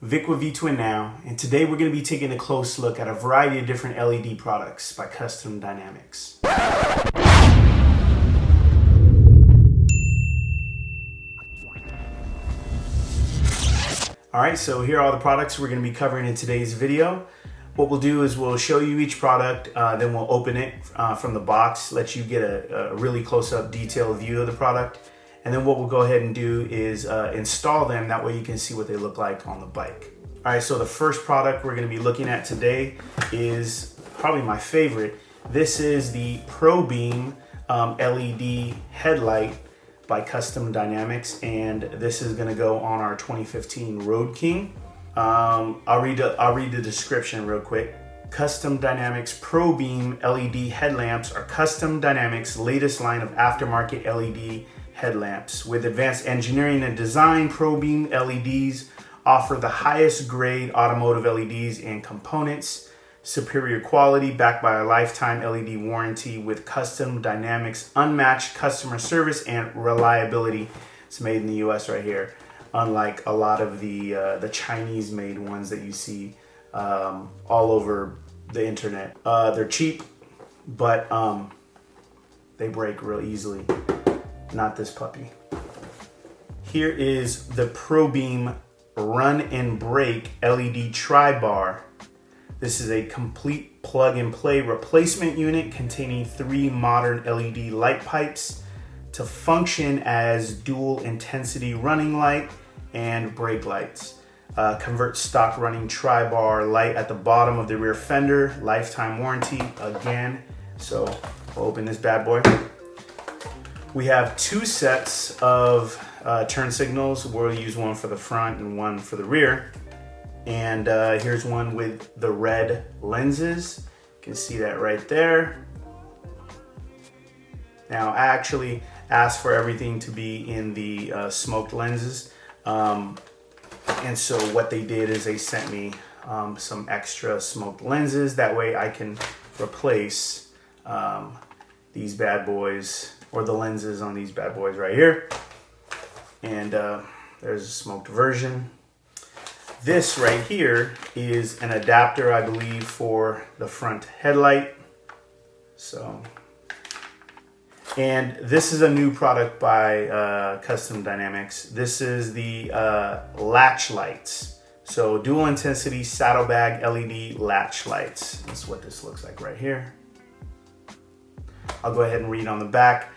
Vic with V-Twin now, and today we're going to be taking a close look at a variety of different LED products by Custom Dynamics. Alright, so here are all the products we're going to be covering in today's video. What we'll do is we'll show you each product, then we'll open it from the box, let you get a really close-up detailed view of the product. And then what we'll go ahead and do is install them, that way you can see what they look like on the bike. All right, so the first product we're gonna be looking at today is probably my favorite. This is the ProBEAM LED Headlight by Custom Dynamics, and this is gonna go on our 2015 Road King. I'll read the description real quick. Custom Dynamics ProBEAM LED headlamps are Custom Dynamics' latest line of aftermarket LED headlamps. With advanced engineering and design, ProBEAM LEDs offer the highest grade automotive LEDs and components, superior quality backed by a lifetime LED warranty with Custom Dynamics' unmatched customer service and reliability. It's made in the US right here, unlike a lot of the Chinese made ones that you see all over the internet. They're cheap, but they break real easily. Not this puppy. Here is the ProBEAM Run and Brake LED TriBar. This is a complete plug and play replacement unit containing 3 modern LED light pipes to function as dual intensity running light and brake lights. Convert stock running TriBar light at the bottom of the rear fender, lifetime warranty again. So we'll open this bad boy. We have 2 sets of turn signals. We'll use one for the front and one for the rear. And here's one with the red lenses. You can see that right there. Now, I actually asked for everything to be in the smoked lenses. And so what they did is they sent me some extra smoked lenses. That way I can replace these bad boys, or the lenses on these bad boys right here. And there's a smoked version. This right here is an adapter, I believe, for the front headlight. So, and this is a new product by Custom Dynamics. This is the Latch Lightz. So dual intensity saddlebag LED Latch Lightz. That's what this looks like right here. I'll go ahead and read on the back.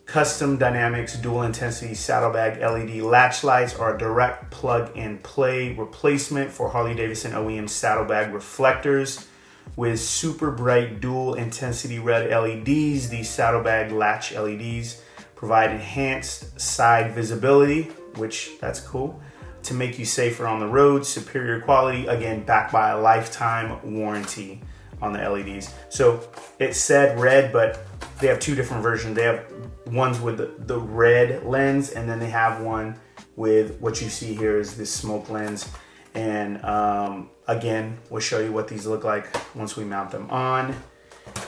Custom Dynamics dual intensity saddlebag LED Latch Lights are a direct plug and play replacement for Harley-Davidson OEM saddlebag reflectors. With super bright dual intensity red LEDs, these saddlebag latch LEDs provide enhanced side visibility, which that's cool, to make you safer on the road. Superior quality, again, backed by a lifetime warranty on the LEDs. So it said red, but they have 2 different versions. They have ones with the red lens, and then they have one with what you see here is this smoke lens. And again, we'll show you what these look like once we mount them on.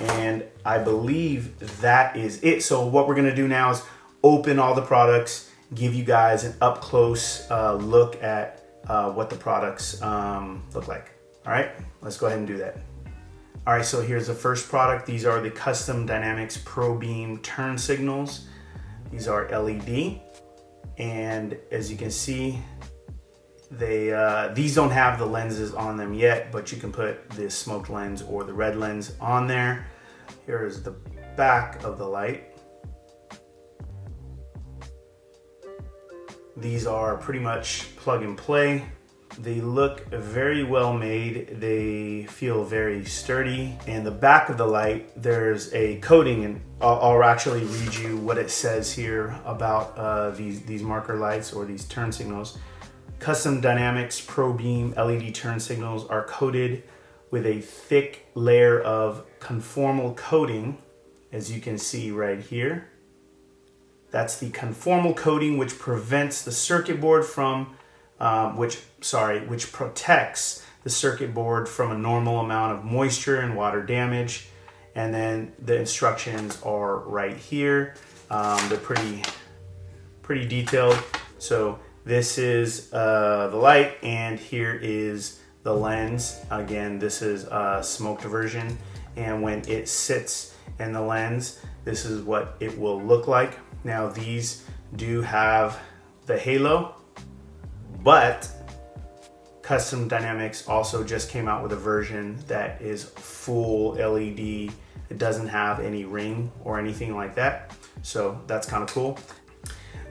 And I believe that is it. So what we're gonna do now is open all the products, give you guys an up close look at what the products look like. All right, let's go ahead and do that. All right, so here's the first product. These are the Custom Dynamics ProBEAM turn signals. These are LED, and as you can see, these don't have the lenses on them yet, but you can put the smoked lens or the red lens on there. Here is the back of the light. These are pretty much plug and play. They look very well made. They feel very sturdy. And the back of the light, there's a coating, and I'll actually read you what it says here about these marker lights or these turn signals. Custom Dynamics ProBEAM LED turn signals are coated with a thick layer of conformal coating, as you can see right here. That's the conformal coating which prevents the circuit board from which protects the circuit board from a normal amount of moisture and water damage. And then the instructions are right here. They're pretty detailed. So This is the light, and here is the lens. Again, this is a smoked version, and when it sits in the lens, this is what it will look like. Now these do have the halo, but Custom Dynamics also just came out with a version that is full LED. It doesn't have any ring or anything like that, so that's kind of cool.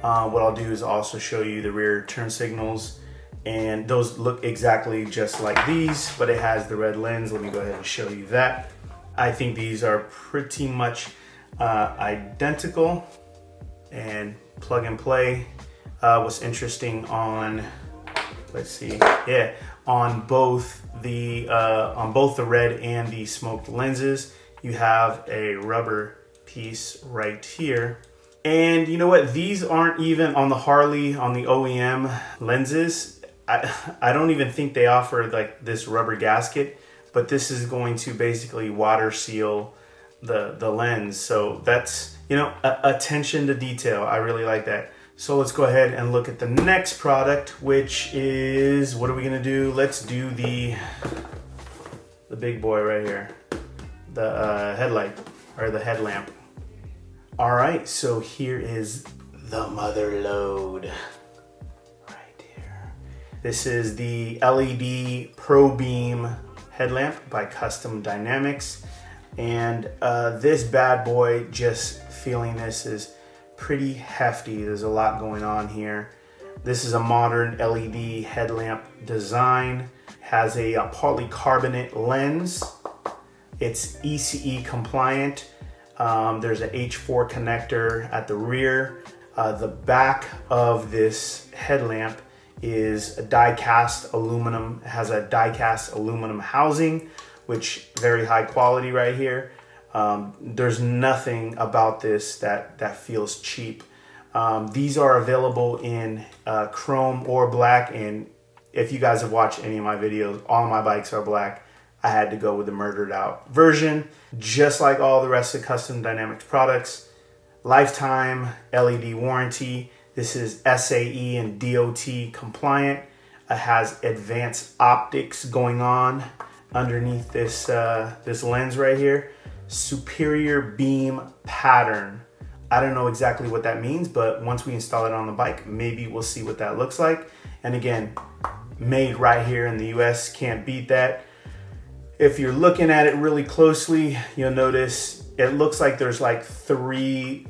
What I'll do is also show you the rear turn signals, and those look exactly just like these, but it has the red lens. Let me go ahead and show you that. I think these are pretty much identical and plug and play. What's interesting on, let's see, yeah, on both the red and the smoked lenses, you have a rubber piece right here. And you know what? These aren't even on the Harley, on the OEM lenses. I don't even think they offer like this rubber gasket, but this is going to basically water seal the lens. So that's, you know, attention to detail. I really like that. So let's go ahead and look at the next product, which is, what are we gonna do? Let's do the big boy right here, the headlight, or the headlamp. All right, so here is the mother load right here. This is the LED ProBEAM headlamp by Custom Dynamics. And this bad boy, just feeling this, is pretty hefty. There's a lot going on here. This is a modern LED headlamp design. Has a polycarbonate lens. It's ECE compliant. There's an H4 connector at the rear. The back of this headlamp is a die-cast aluminum. It has a die-cast aluminum housing, which very high quality right here. There's nothing about this that feels cheap. These are available in chrome or black, and if you guys have watched any of my videos, all of my bikes are black. I had to go with the murdered out version, just like all the rest of Custom Dynamics products. Lifetime LED warranty. This is SAE and DOT compliant. It has advanced optics going on underneath this this lens right here. Superior beam pattern. I don't know exactly what that means, but once we install it on the bike, maybe we'll see what that looks like. And again, made right here in the US, can't beat that. If you're looking at it really closely, you'll notice it looks like there's like 3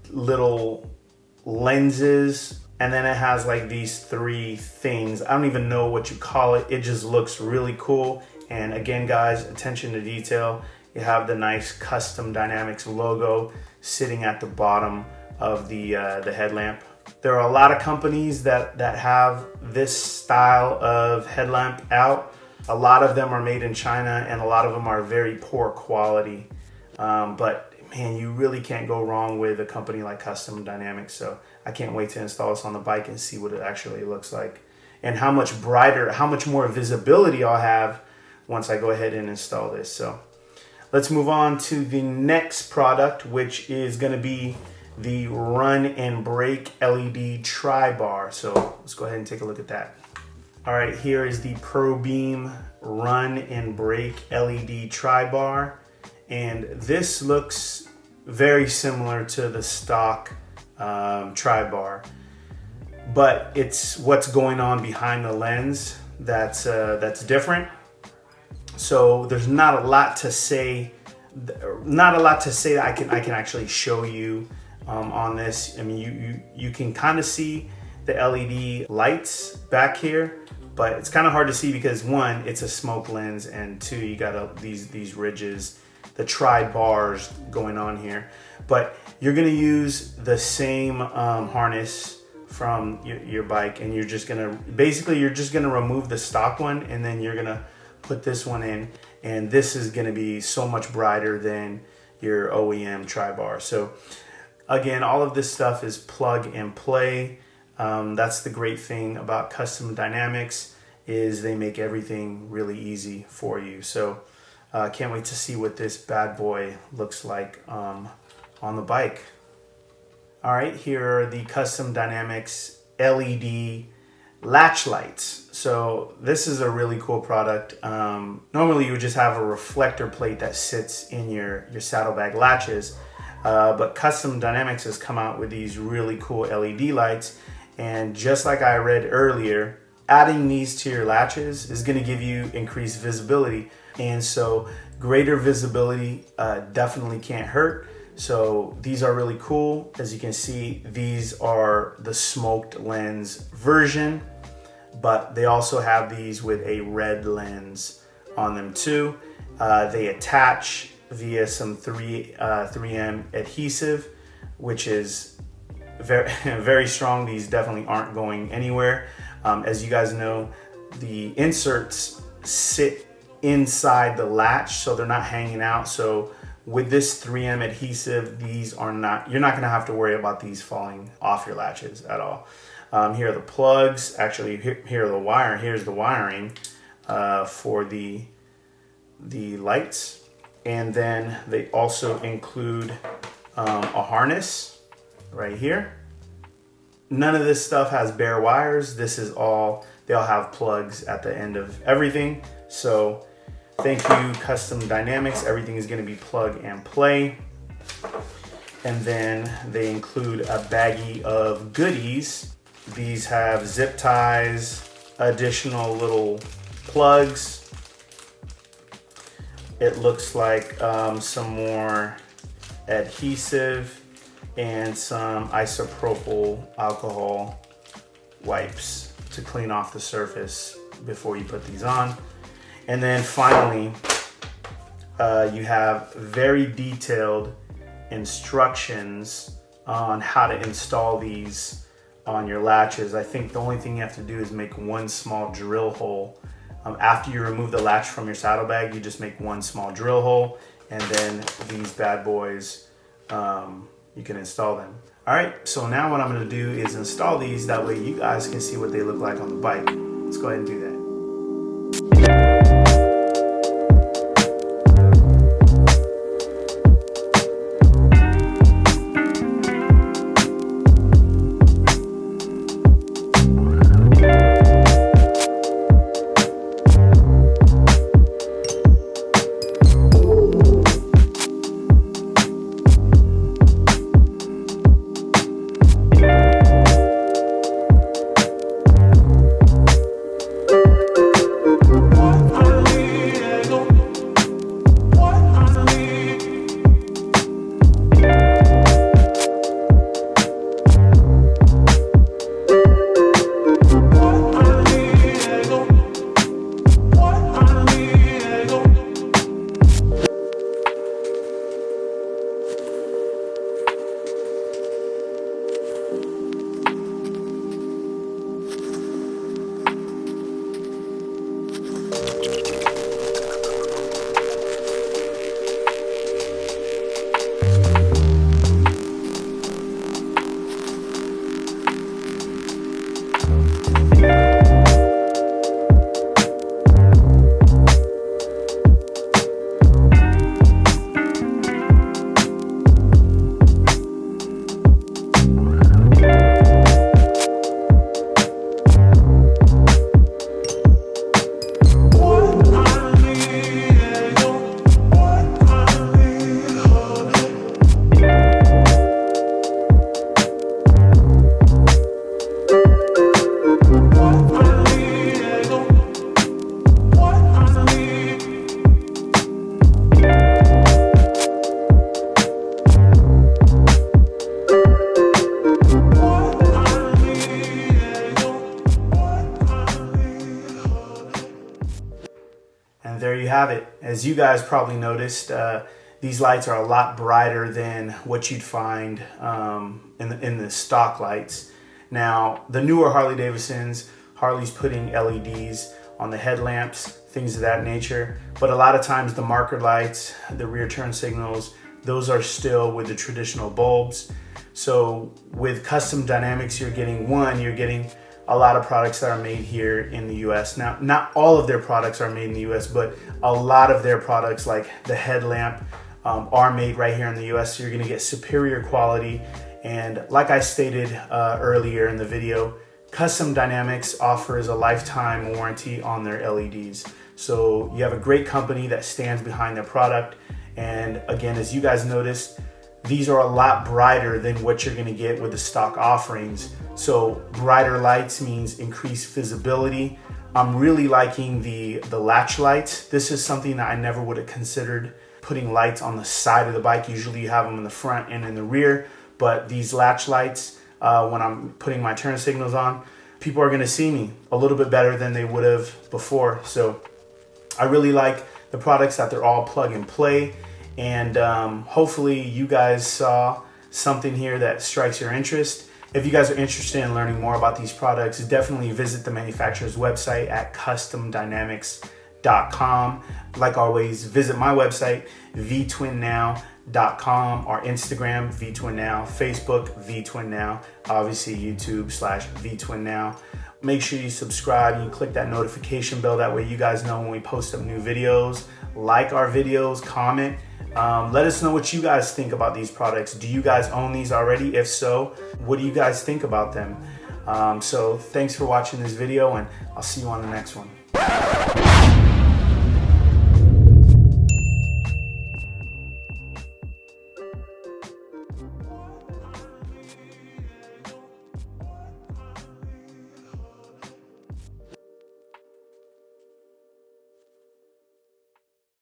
little lenses, and then it has like these 3 things. I don't even know what you call it. It just looks really cool. And again, guys, attention to detail. You have the nice Custom Dynamics logo sitting at the bottom of the headlamp. There are a lot of companies that have this style of headlamp out. A lot of them are made in China, and a lot of them are very poor quality. But man, you really can't go wrong with a company like Custom Dynamics. So I can't wait to install this on the bike and see what it actually looks like, and how much brighter, how much more visibility I'll have once I go ahead and install this. So let's move on to the next product, which is going to be the Run and Brake LED TriBar. So let's go ahead and take a look at that. All right, here is the ProBEAM Run and Brake LED TriBar, and this looks very similar to the stock TriBar, but it's what's going on behind the lens that's different. So there's not a lot to say. That I can actually show you on this. I mean, you can kind of see the LED lights back here, but it's kind of hard to see because 1, it's a smoke lens, and 2, you got these ridges, the tri-bars going on here. But you're gonna use the same harness from your bike, and you're just gonna remove the stock one, and then you're gonna put this one in, and this is gonna be so much brighter than your OEM tri-bar. So again, all of this stuff is plug and play. That's the great thing about Custom Dynamics, is they make everything really easy for you. So can't wait to see what this bad boy looks like on the bike. All right, here are the Custom Dynamics LED Latch Lightz. So this is a really cool product. Normally you would just have a reflector plate that sits in your saddlebag latches, but Custom Dynamics has come out with these really cool LED lights. And just like I read earlier, adding these to your latches is going to give you increased visibility. And so greater visibility definitely can't hurt. So these are really cool. As you can see, these are the smoked lens version, but they also have these with a red lens on them too. They attach via some 3M adhesive, which is very, very strong. These definitely aren't going anywhere. As you guys know, the inserts sit inside the latch, so they're not hanging out. So with this 3M adhesive, these are not, you're not gonna have to worry about these falling off your latches at all. Here are the plugs. Actually, here are the wire. Here's the wiring for the lights. And then they also include a harness right here. None of this stuff has bare wires. This is all, they all have plugs at the end of everything. So thank you, Custom Dynamics. Everything is gonna be plug and play. And then they include a baggie of goodies. These have zip ties, additional little plugs. It looks like some more adhesive and some isopropyl alcohol wipes to clean off the surface before you put these on. And then finally, you have very detailed instructions on how to install these on your latches. I think the only thing you have to do is make one small drill hole. After you remove the latch from your saddlebag, you just make one small drill hole, and then these bad boys, you can install them. All right, so now what I'm gonna do is install these. That way you guys can see what they look like on the bike. Let's go ahead and do that. And there you have it. As you guys probably noticed, these lights are a lot brighter than what you'd find in the stock lights. Now, the newer Harley-Davidsons, Harley's putting LEDs on the headlamps, things of that nature. But a lot of times the marker lights, the rear turn signals, those are still with the traditional bulbs. So with Custom Dynamics, you're getting a lot of products that are made here in the US. Now, not all of their products are made in the US, but a lot of their products, like the headlamp, are made right here in the US. So you're gonna get superior quality. And like I stated earlier in the video, Custom Dynamics offers a lifetime warranty on their LEDs. So you have a great company that stands behind their product. And again, as you guys noticed, these are a lot brighter than what you're gonna get with the stock offerings. So brighter lights means increased visibility. I'm really liking the Latch Lightz. This is something that I never would have considered, putting lights on the side of the bike. Usually you have them in the front and in the rear, but these Latch Lightz, when I'm putting my turn signals on, people are gonna see me a little bit better than they would have before. So I really like the products that they're all plug and play. And hopefully you guys saw something here that strikes your interest. If you guys are interested in learning more about these products, definitely visit the manufacturer's website at customdynamics.com. Like always, visit my website, vtwinnow.com, or Instagram, vtwinnow, Facebook, vtwinnow, obviously YouTube /vtwinnow. Make sure you subscribe and you click that notification bell. That way you guys know when we post up new videos. Like our videos, comment. Let us know what you guys think about these products. Do you guys own these already? If so, what do you guys think about them? So thanks for watching this video, and I'll see you on the next one.